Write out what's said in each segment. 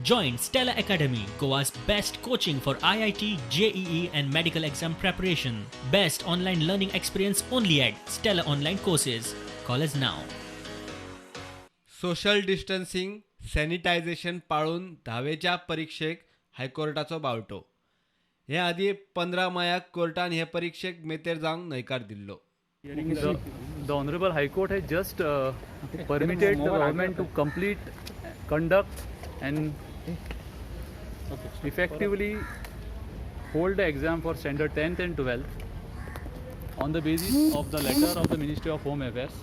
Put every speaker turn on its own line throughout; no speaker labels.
Join Stella Academy, Goa's best coaching for IIT, JEE, and medical exam preparation. Best online learning experience only at Stella Online Courses. Call us now.
Social distancing sanitisation पाळून धावेच्या परीक्षेक हायकोर्टाचो बावटो. हे आदी 15 मयाक कोर्टान हे परीक्षेक मेतेर जावंक न्हयकार दिल्लो.
The Honorable High Court has just permitted the government to complete, conduct and effectively hold the exam for standard 10th and 12th on the basis of the letter of the Ministry of Home Affairs,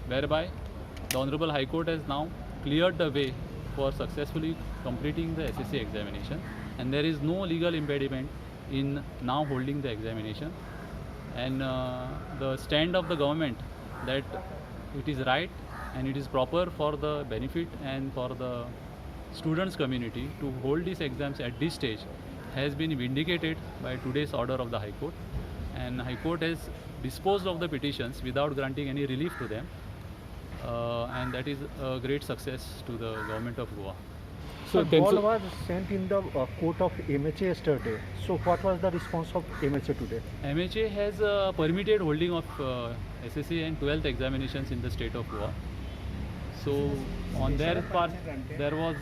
whereby the Honorable High Court has now cleared the way for successfully completing the SSC examination, and there is no legal impediment in now holding the examination. And the stand of the government that it is right and it is proper for the benefit and for the students community to hold these exams at this stage has been vindicated by today's order of the High Court, and High Court has disposed of the petitions without granting any relief to them, and that is a great success to the government of Goa.
So ball was sent in the court of MHA yesterday. So what was the response of MHA today?
MHA has permitted holding of SSC and 12th examinations in the state of Goa. So on their part, there was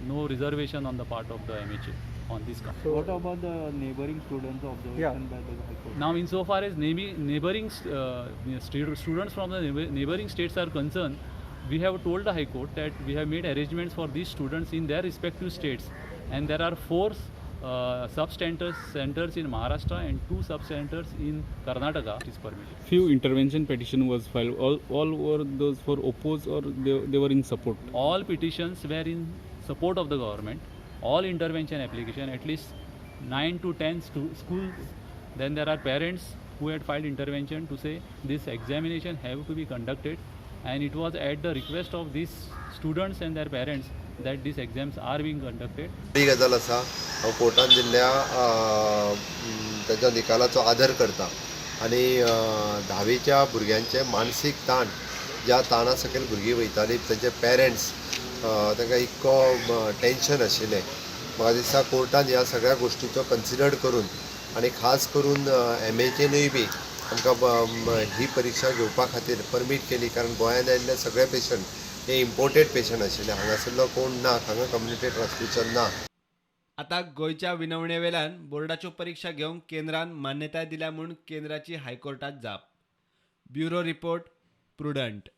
no reservation on the part of the MHA on this count.
So
What about the neighboring students' observation by the High Court?
Now, insofar as neighboring students from the neighboring states are concerned, we have told the High Court that we have made arrangements for these students in their respective states, and there are 4 centers in Maharashtra and 2 sub-centers in Karnataka. It is permitted.
Few intervention petition was filed. All were those for oppose or they were in support?
All petitions were in support of the government. All intervention application, at least 9 to 10 schools. Then there are parents who had filed intervention to say this examination have to be conducted, and it was at the request of these students and their parents that these exams are being conducted.
ही गजाल आसा हांव कोर्टान दिल्ल्या ताच्या निकालाचो आदर करता आनी धावेच्या भुरग्यांचे मानसीक ताण ज्या ताणा सकयल भुरगीं वयतालीं तांचे पेरंट्स तांकां इतको टेन्शन आशिल्लें, म्हाका दिसता कोर्टान ह्या सगळ्या गोश्टीचो कन्सिडर करून आनी खास करून MHAनूय बी आमकां ही परीक्षा घेवपा खातीर परमीट केली, कारण गोंयांत आयिल्ले सगळे पेशंट हे इम्पोर्टेड पेशंट आशिल्ले, हांगासरलो कोण ना, हांगा कम्युनिटी ट्रान्समिशन ना.
आता गोंयच्या विनवणे वेल्यान बोर्डाच्यो परीक्षा घेवंक केंद्रान मान्यताय दिल्या म्हूण केंद्राची हायकोर्टात जाप. Bureau report, prudent.